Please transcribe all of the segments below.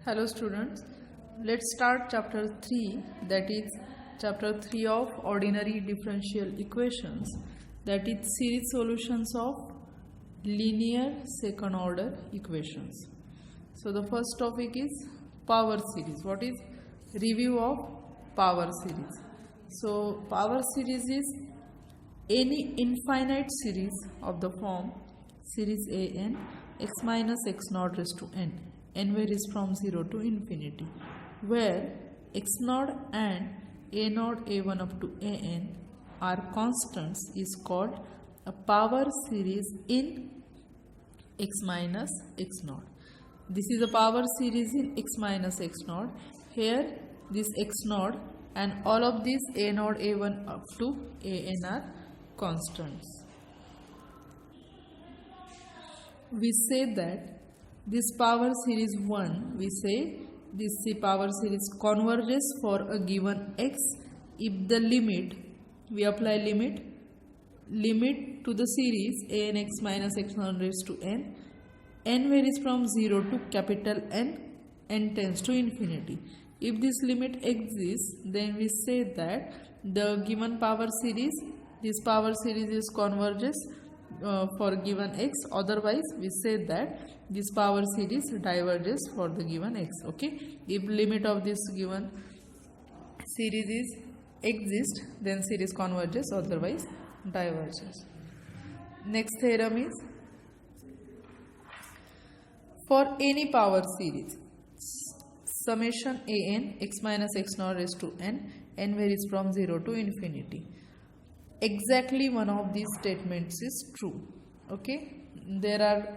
Hello students, let's start chapter 3, that is chapter 3 of ordinary differential equations, that is series solutions of linear second order equations. So the first topic is power series. What is review of power series? So power series is any infinite series of the form series an x minus x naught raised to n varies from 0 to infinity, where x naught and a naught a1 up to an are constants, is called a power series in x minus x naught. This is a power series in x minus x naught. Here this x naught and all of these a naught a1 up to an are constants. We say that this power series 1, we say this power series converges for a given x if the limit, we apply limit to the series a n x minus x naught raised to n varies from 0 to capital n tends to infinity. If this limit exists, then we say that the given power series, this power series is converges for given x, otherwise we say that this power series diverges for the given x. Okay, if limit of this given series is exist, then series converges, otherwise diverges. Next theorem is for any power series summation an x minus x naught raised to n varies from 0 to infinity. Exactly one of these statements is true. Okay, there are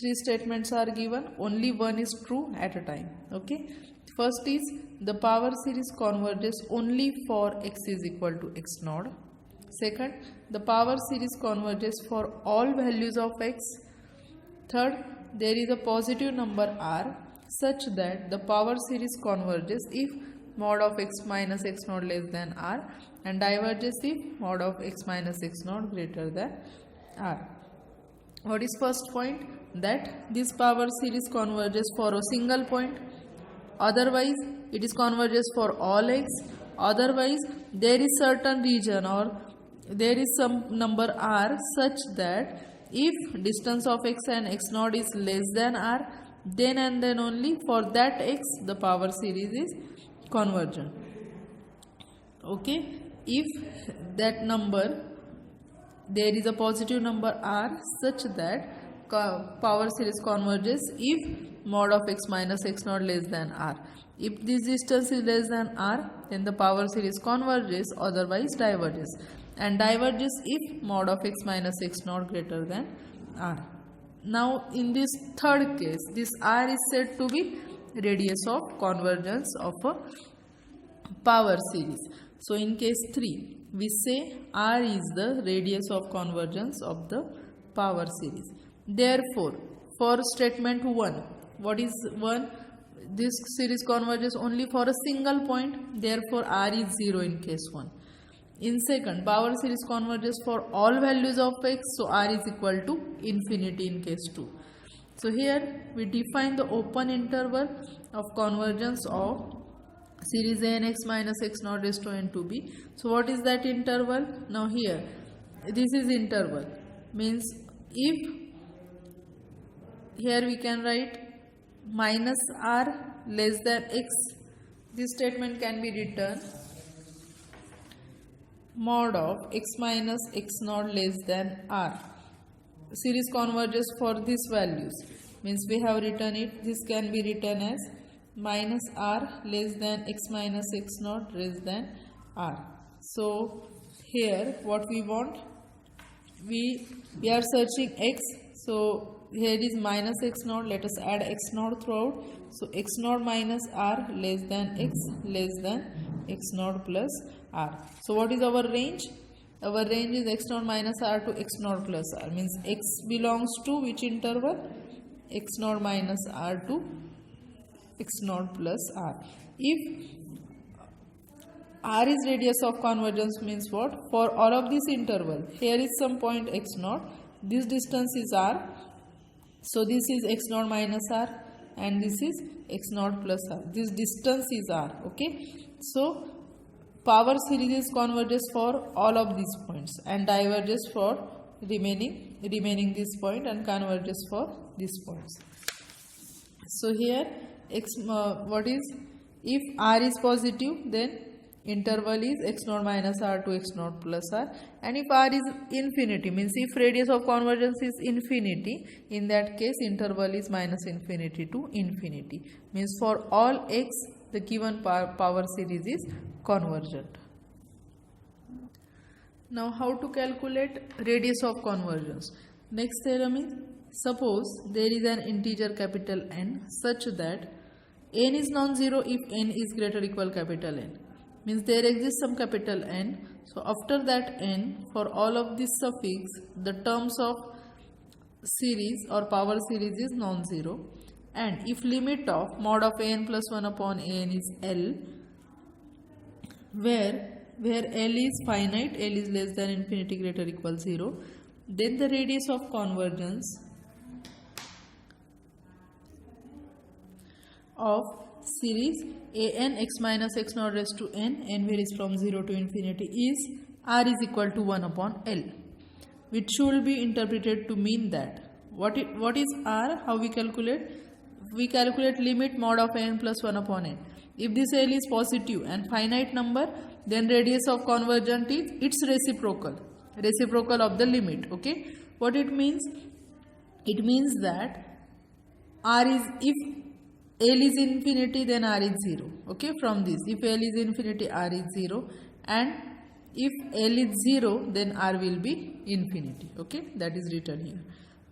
3 statements are given, only one is true at a time. Okay, first is the power series converges only for x is equal to x naught. Second, the power series converges for all values of x. Third, there is a positive number r such that the power series converges if mod of x minus x naught less than r and diverges if mod of x minus x naught greater than r. What is first point? That this power series converges for a single point, otherwise it is converges for all x, otherwise there is certain region or there is some number r such that if distance of x and x naught is less than r, then and then only for that x the power series is convergent. Okay, if that number, there is a positive number r such that power series converges if mod of x minus x naught less than r. If this distance is less than r, then the power series converges, otherwise diverges, and diverges if mod of x minus x naught greater than r. Now in this third case, this r is said to be radius of convergence of a power series. So in case 3, we say r is the radius of convergence of the power series. Therefore, for statement 1, what is 1? This series converges only for a single point, therefore r is 0 in case 1. In second, power series converges for all values of x, so r is equal to infinity in case 2. So here we define the open interval of convergence of series an x minus x naught raised to n to be. So what is that interval? Now here, this is interval, means if here we can write minus r less than x, this statement can be written mod of x minus x naught less than r. Series converges for these values, means we have written it, this can be written as minus r less than x minus x naught less than r. So here what we want, we are searching x, so here is minus x naught, let us add x naught throughout, so x naught minus r less than x naught plus r. So what is our range? Our range is x naught minus r to x naught plus r, means x belongs to which interval? X naught minus r to x naught plus r. If r is radius of convergence, means what? For all of this interval, here is some point x naught, this distance is r, so this is x naught minus r, and this is x naught plus r. This distance is r. Okay, so power series converges for all of these points and diverges for remaining this point and converges for these points. So here what is, if r is positive, then interval is x naught minus r to x naught plus r, and if r is infinity, means if radius of convergence is infinity, in that case interval is minus infinity to infinity, means for all x the given power series is convergent. Now how to calculate radius of convergence? Next theorem is, suppose there is an integer capital N such that n is non-zero if n is greater or equal capital N. Means there exists some capital N. So after that n, for all of this suffix, the terms of series or power series is non-zero. And if limit of mod of an plus 1 upon an is L, where L is finite, L is less than infinity, greater or equal 0, then the radius of convergence of series an x minus x naught raised to n varies from 0 to infinity is r is equal to 1 upon L, which should be interpreted to mean that what is r, how we calculate? We calculate limit mod of n plus 1 upon n. If this L is positive and finite number, then radius of convergent is its reciprocal of the limit. Okay, what it means? It means that r is, if L is infinity, then r is 0. Okay, from this, if L is infinity, r is 0, and if L is 0, then r will be infinity. Okay, that is written here.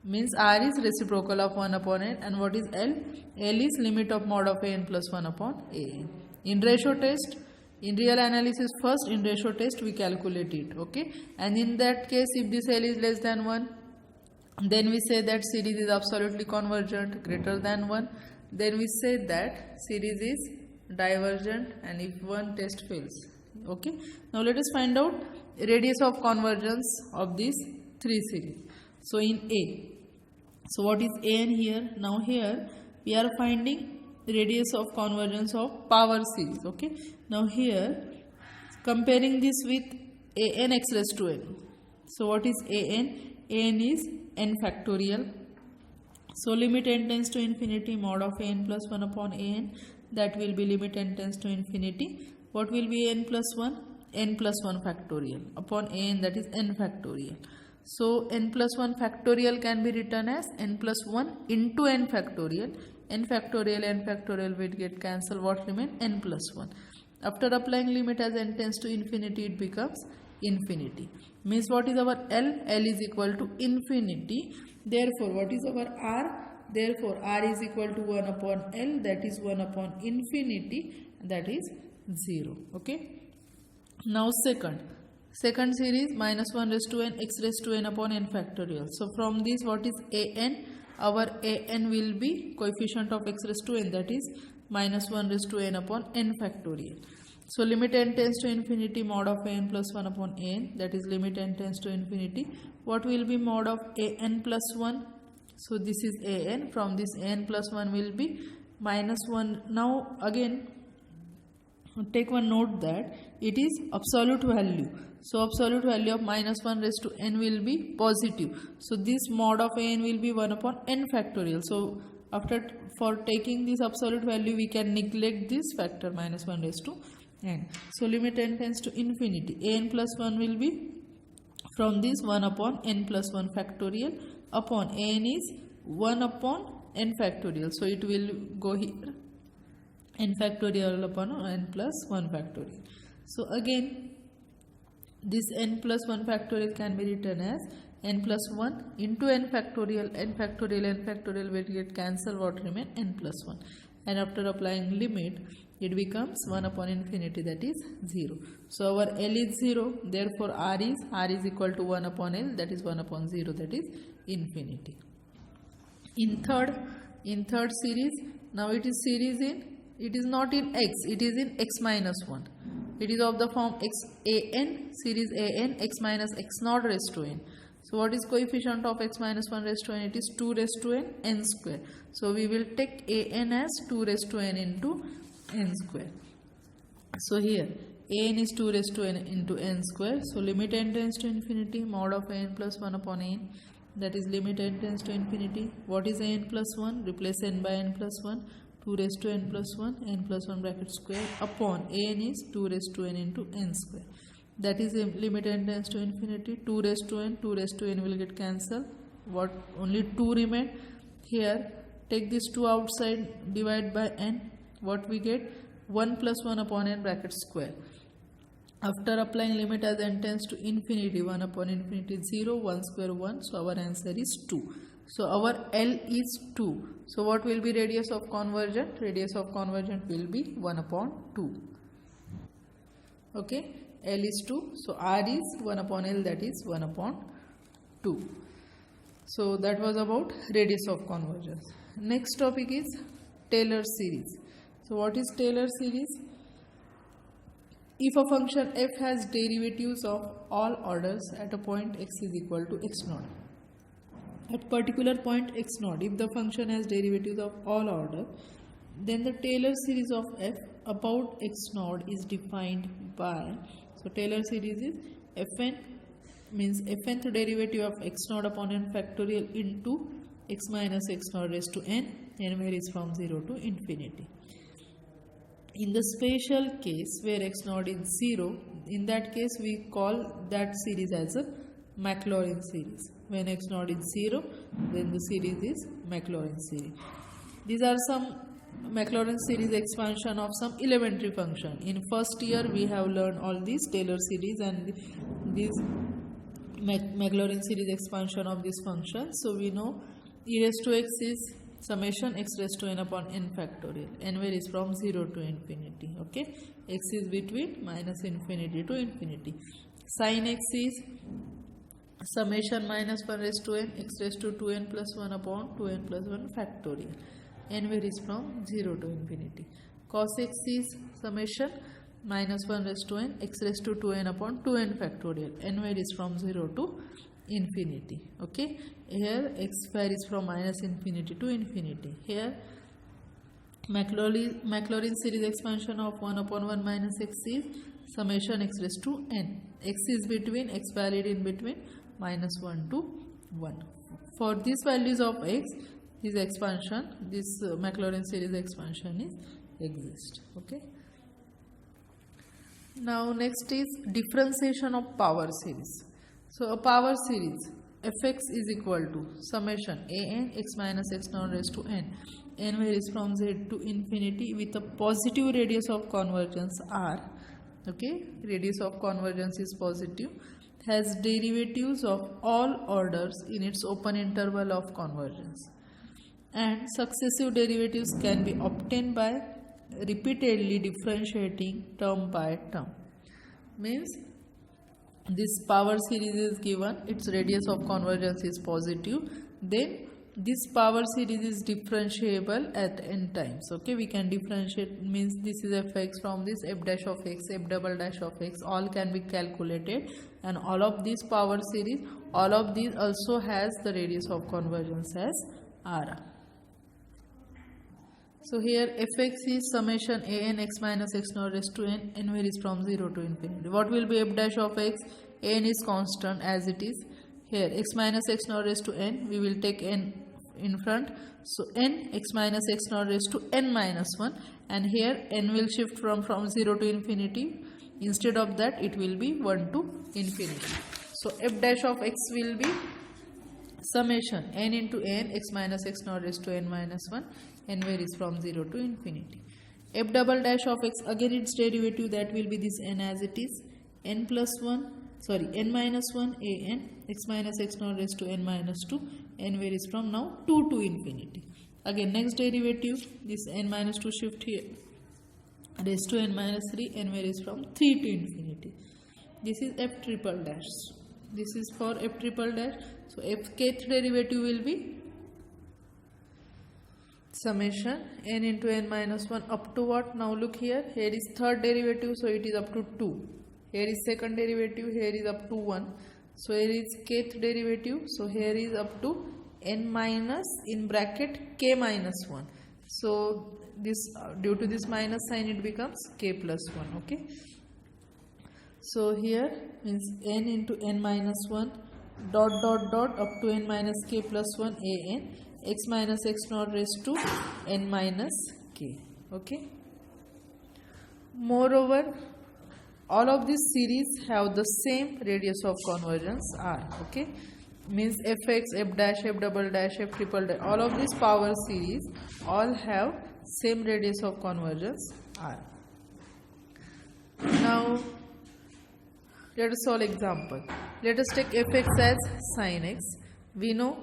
Means r is reciprocal of 1 upon n, and what is L? L is limit of mod of n plus 1 upon an. In ratio test, in real analysis, first in ratio test we calculate it. Okay, and in that case, if this L is less than 1, then we say that series is absolutely convergent. Greater than 1, then we say that series is divergent, and if one test fails. Okay, now let us find out radius of convergence of these three series. So in A, so what is an here? Now here we are finding radius of convergence of power series. Okay, now here comparing this with an x raised to n. So what is an? An is n factorial. So limit n tends to infinity, mod of n plus 1 upon an, that will be limit n tends to infinity. What will be n plus 1? N plus 1 factorial upon an, that is n factorial. So n plus 1 factorial can be written as n plus 1 into n factorial. N factorial will get cancelled. What remain? N plus 1. After applying limit as n tends to infinity, it becomes infinity. Means what is our L? L is equal to infinity. Therefore, what is our R? Therefore, R is equal to 1 upon L, that is 1 upon infinity, that is 0. Okay. Now second series minus 1 raised to n x raised to n upon n factorial. So from this, what is an? Our an will be coefficient of x raised to n, that is minus 1 raised to n upon n factorial. So limit n tends to infinity, mod of n plus 1 upon n, that is limit n tends to infinity. What will be mod of an plus 1? So this is an. From this n plus 1 will be minus 1. Now again take one note that it is absolute value. So absolute value of minus 1 raised to n will be positive. So this mod of n will be 1 upon n factorial. So for taking this absolute value, we can neglect this factor minus 1 raised to n. So limit n tends to infinity. An plus 1 will be from this 1 upon n plus 1 factorial upon n is 1 upon n factorial. So it will go here, n factorial upon n plus 1 factorial. So again this n plus 1 factorial can be written as n plus 1 into n factorial. N factorial will get cancelled. What remain? N plus 1. And after applying limit, it becomes 1 upon infinity, that is 0. So our L is 0, therefore R is equal to 1 upon L, that is 1 upon 0, that is infinity. In third series, now it is series it is not in x, it is in x minus 1. It is of the form x an, series an x minus x naught raised to n. So what is coefficient of x minus 1 raised to n? It is 2 raised to n square. So we will take an as 2 raised to n into n square. So here an is 2 raised to n into n square. So limit n tends to infinity, mod of n plus 1 upon n, that is limit n tends to infinity. What is n plus 1? Replace n by n plus 1, 2 raised to n plus 1, n plus 1 bracket square upon n is 2 raised to n into n square. That is limit n tends to infinity, 2 raised to n will get cancelled. What? Only 2 remain. Here take this 2 outside, divide by n. What we get? 1 plus 1 upon n bracket square. After applying limit as n tends to infinity, 1 upon infinity 0, 1 square 1. So our answer is 2. So our L is 2. So what will be radius of convergent? Radius of convergent will be 1 upon 2. Okay, L is 2. So R is 1 upon L, that is 1 upon 2. So that was about radius of convergence. Next topic is Taylor series. So what is Taylor series? If a function f has derivatives of all orders at a point x is equal to x naught. At particular point x naught, if the function has derivatives of all order, then the Taylor series of f about x naught is defined by, so Taylor series is fn means fnth derivative of x naught upon n factorial into x minus x naught raised to n varies from 0 to infinity. In the special case where x naught is 0, in that case we call that series as a Maclaurin series. When x naught is 0, then the series is Maclaurin series. These are some Maclaurin series expansion of some elementary function. In first year we have learned all these Taylor series and these Maclaurin series expansion of this function. So we know e raised to x is summation x raised to n upon n factorial. N varies from 0 to infinity. Okay, x is between minus infinity to infinity. Sin x is summation minus 1 raised to n x raised to 2n plus 1 upon 2n plus 1 factorial. N varies from 0 to infinity. Cos x is summation minus 1 raised to n x raised to 2n upon 2n factorial. N varies from 0 to infinity. Okay, here x varies from minus infinity to infinity. Here Maclaurin series expansion of 1 upon 1 minus x is summation x raised to n. X is between, x valid in between minus 1 to 1. For these values of x, this expansion, this Maclaurin series expansion is exist. Okay. Now next is differentiation of power series. So a power series fx is equal to summation an x minus x naught raised to n. N varies from z to infinity with a positive radius of convergence r. Okay, radius of convergence is positive. Has derivatives of all orders in its open interval of convergence. And successive derivatives can be obtained by repeatedly differentiating term by term. Means this power series is given, its radius of convergence is positive, then this power series is differentiable at n times. Okay, we can differentiate, means this is fx from this f dash of x, f double dash of x, all can be calculated, and all of these power series, all of these also has the radius of convergence as r. So here fx is summation an x minus x naught raised to n, n varies from 0 to infinity. What will be f dash of x? N is constant as it is. Here x minus x naught raised to n, we will take n in front. So n x minus x naught raised to n minus 1, and here n will shift from 0 to infinity. Instead of that it will be 1 to infinity. So f dash of x will be summation n into n x minus x naught raised to n minus 1, n varies from 0 to infinity. F double dash of x, again its derivative, that will be this n as it is, n minus 1 an x minus x naught raised to n minus 2, n varies from now 2 to infinity. Again next derivative, this n minus 2 shift here raised to n minus 3, n varies from 3 to infinity. This is f triple dash. This is for f triple dash. So f kth derivative will be summation n into n minus 1 up to what? Now look here, here is third derivative, so it is up to 2. Here is second derivative, here is up to 1. So here is kth derivative. So here is up to n minus in bracket k minus 1. So this due to this minus sign it becomes k plus 1. Okay. So here means n into n minus 1 dot dot dot up to n minus k plus 1 a n x minus x naught raised to n minus k. Okay. Moreover, all of these series have the same radius of convergence r. Okay, means fx, f dash, f double dash, f triple dash, all of these power series all have same radius of convergence r. Now let us solve example. Let us take fx as sin x. We know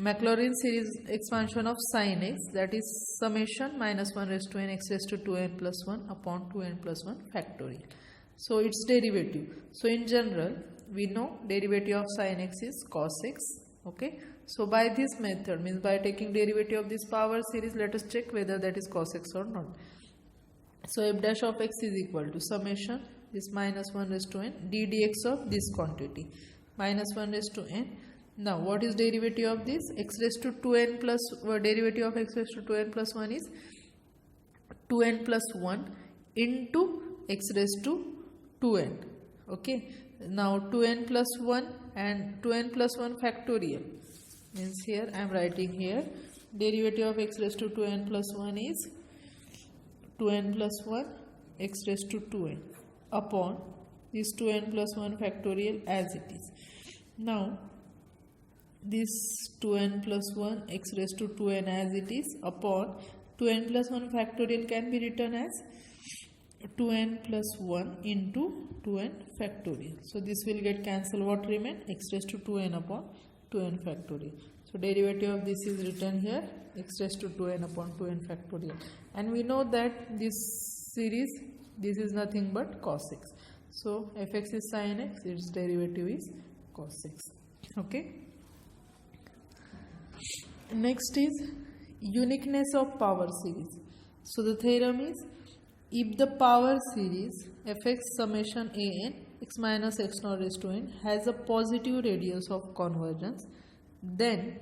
Maclaurin series expansion of sin x, that is summation minus 1 raised to n x raised to 2n plus 1 upon 2n plus 1 factorial. So its derivative. So in general we know derivative of sin x is cos x. Okay. So by this method, means by taking derivative of this power series, let us check whether that is cos x or not. So f dash of x is equal to summation this minus 1 raised to n d dx of this quantity minus 1 raised to n. Now what is derivative of this? X raised to 2n plus derivative of x raised to 2n plus 1 is 2n plus 1 into x raised to 2n. Okay. Now 2n plus 1 and 2n plus 1 factorial, means here I am writing here derivative of x raised to 2n plus 1 is 2n plus 1 x raised to 2n upon this 2n plus 1 factorial as it is. Now this 2n plus 1 x raised to 2n as it is upon 2n plus 1 factorial can be written as 2n plus 1 into 2n factorial. So this will get cancelled. What remain? X raised to 2n upon 2n factorial. So derivative of this is written here x raised to 2n upon 2n factorial. And we know that this series, this is nothing but cos x. So fx is sin x, its derivative is cos x. Okay. Next is uniqueness of power series. So the theorem is, if the power series fx summation a n x minus x naught raised to n has a positive radius of convergence, then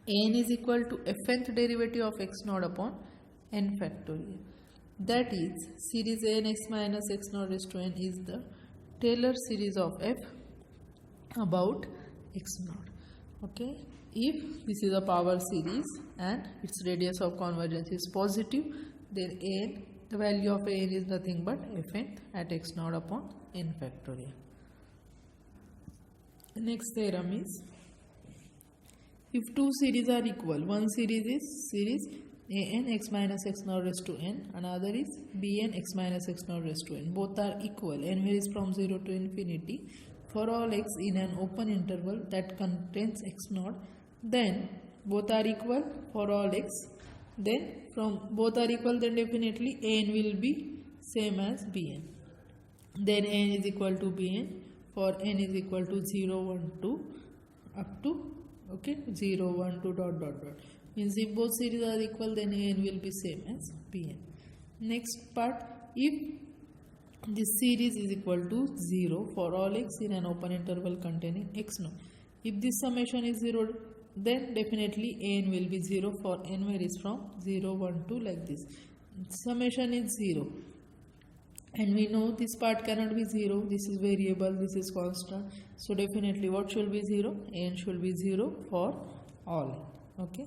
n is equal to fnth derivative of x naught upon n factorial. That is, series a n x minus x naught raised to n is the Taylor series of f about x naught. Okay. If this is a power series and its radius of convergence is positive, then n, the value of n is nothing but fn at x naught upon n factorial. The next theorem is, if two series are equal, one series is series an x minus x naught raised to n, another is bn x minus x naught raised to n, both are equal, n varies from 0 to infinity, for all x in an open interval that contains x naught, then both are equal for all x, then from both are equal, then definitely n will be same as bn. Then n is equal to bn for n is equal to 0 1 2 up to, okay, 0 1 2 dot dot dot, means if both series are equal, then n will be same as bn. Next part, if this series is equal to 0 for all x in an open interval containing x naught, if this summation is 0, then definitely n will be 0 for n varies from 0 1 2 like this. Summation is 0 and we know this part cannot be 0, this is variable, this is constant, so definitely what should be 0? N should be 0 for all. Okay.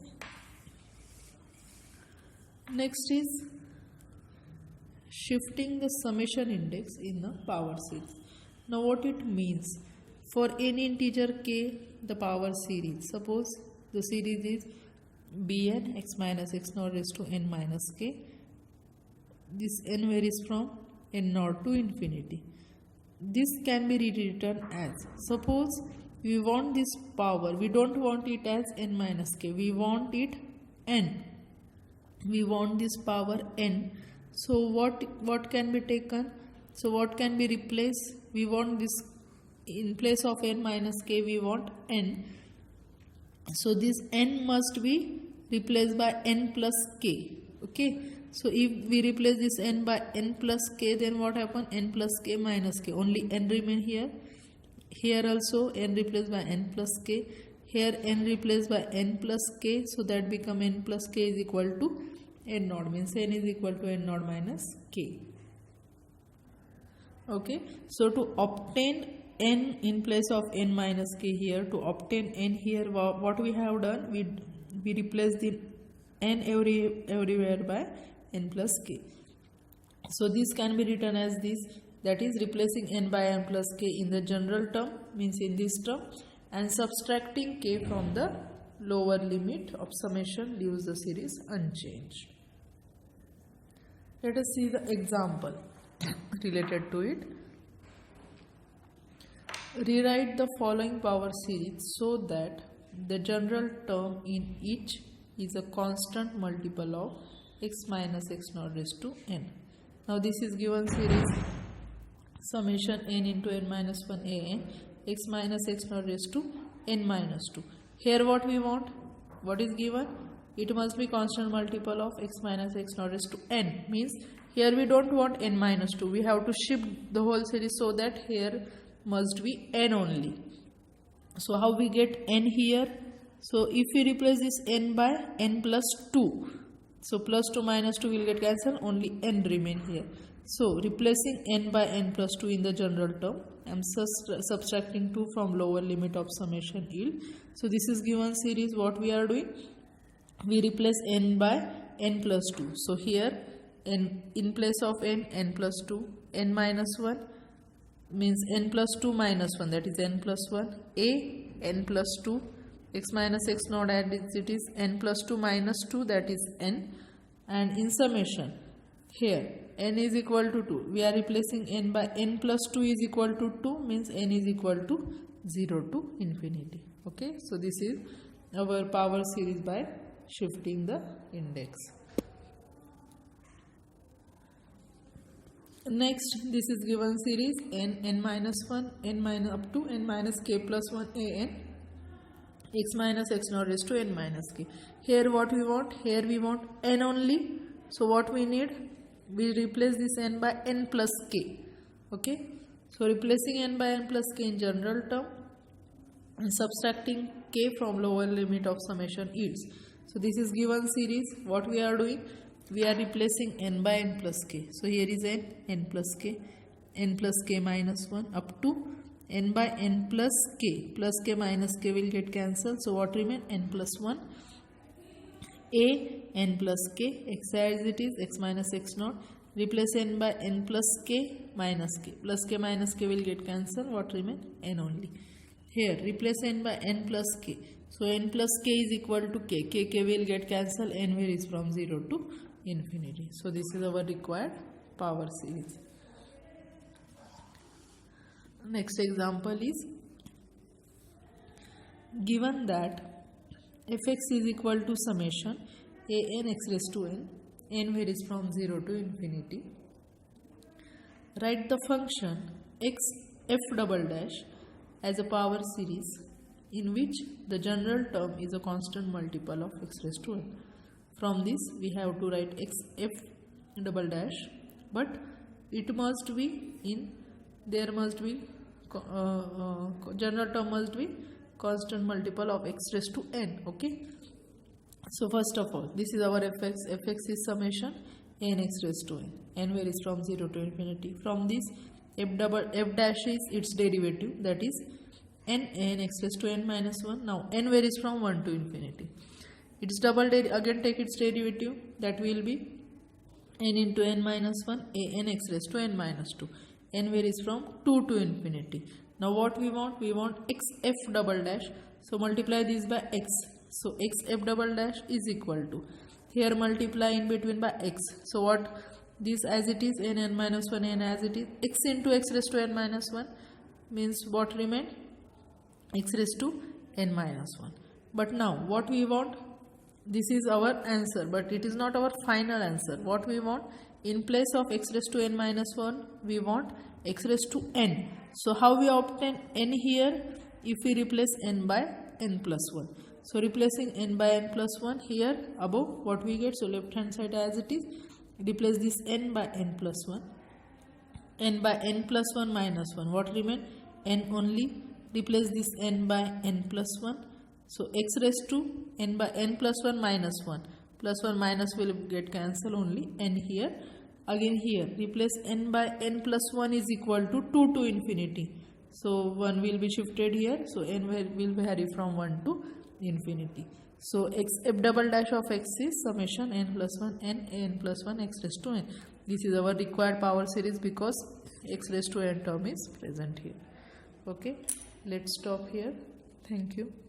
Next is shifting the summation index in the power series. Now what it means, for any integer k, the power series, suppose the series is bn x minus x naught raised to n minus k, this n varies from n naught to infinity. This can be rewritten as, suppose we want this power, we don't want it as n minus k, we want it n, we want this power n. So what can be taken? So what can be replaced? We want this, in place of n minus k we want n, so this n must be replaced by n plus k. Okay, so if we replace this n by n plus k, then what happen? N plus k minus k, only n remain here. here also n replaced by n plus k, here n replaced by n plus k, so that become n plus k is equal to n naught, means n is equal to n naught minus k. Okay, so to obtain n in place of n minus k here, to obtain n here, what we have done, we replace the n everywhere by n plus k. So this can be written as this, that is replacing n by n plus k in the general term, means in this term, and subtracting k from the lower limit of summation leaves the series unchanged. Let us see the example related to it. Rewrite the following power series so that the general term in each is a constant multiple of x minus x naught raised to n. Now this is given series summation n into n minus 1 a n x minus x naught raised to n minus 2. Here what we want, what is given, it must be constant multiple of x minus x naught raised to n, means here we don't want n minus 2, we have to shift the whole series so that here must be n only. So how we get n here? So if we replace this n by n plus 2, so plus 2 minus 2 will get cancelled, only n remain here. So replacing n by n plus 2 in the general term, I am subtracting 2 from lower limit of summation yield. So this is given series, what we are doing, we replace n by n plus 2. So here n in place of n plus 2, n minus 1 means n plus 2 minus 1, that is n plus 1, a n plus 2, x minus x naught as it is n plus 2 minus 2, that is n, and in summation here n is equal to 2, we are replacing n by n plus 2 is equal to 2, means n is equal to 0 to infinity. Okay, so this is our power series by shifting the index. Next, this is given series n minus 1 n minus up to n minus k plus 1 a n x minus x naught raised to n minus k. Here what we want, here we want n only, so what we need, we replace this n by n plus k. Okay, so replacing n by n plus k in general term and subtracting k from lower limit of summation yields. So this is given series, what we are doing, we are replacing n by n plus k. So here is n plus k minus 1 up to n by n plus k minus k will get cancelled. So what remain, n plus 1 a n plus k, x as it is x minus x naught, replace n by n plus k minus k, plus k minus k will get cancelled, what remain, n only. Here replace n by n plus k, so n plus k is equal to k will get cancelled, n varies from 0 to infinity. So this is our required power series. Next example is, given that fx is equal to summation a n x raised to n varies from 0 to infinity, write the function x f double dash as a power series in which the general term is a constant multiple of x raised to n. From this we have to write x f double dash, but it must be in, there must be general term must be constant multiple of x raised to n. Okay, so first of all, this is our fx is summation n x raised to n varies from 0 to infinity. From this f dash is its derivative, that is n x raised to n minus 1. Now n varies from 1 to infinity, its double again take its derivative, that will be n into n minus 1 a n x raised to n minus 2, n varies from 2 to infinity. Now what we want x f double dash, so multiply this by x, so x f double dash is equal to, here multiply in between by x, so what, this as it is n minus 1 n as it is, x into x raised to n minus 1 means what remain, x raised to n minus 1. But now what we want, this is our answer, but it is not our final answer. What we want, in place of x raised to n minus 1 we want x raised to n. So how we obtain n here, if we replace n by n plus 1. So replacing n by n plus 1 here above, what we get, so left hand side as it is, replace this n by n plus 1, n by n plus 1 minus 1, what remain, n only. Replace this n by n plus 1. So x raised to n by n plus 1 minus 1. Plus 1 minus will get cancelled, only n here. Again here replace n by n plus 1 is equal to 2 to infinity. So 1 will be shifted here. So n will vary from 1 to infinity. So x f double dash of x is summation n plus 1 n plus 1 x raised to n. This is our required power series because x raised to n term is present here. Okay, let's stop here. Thank you.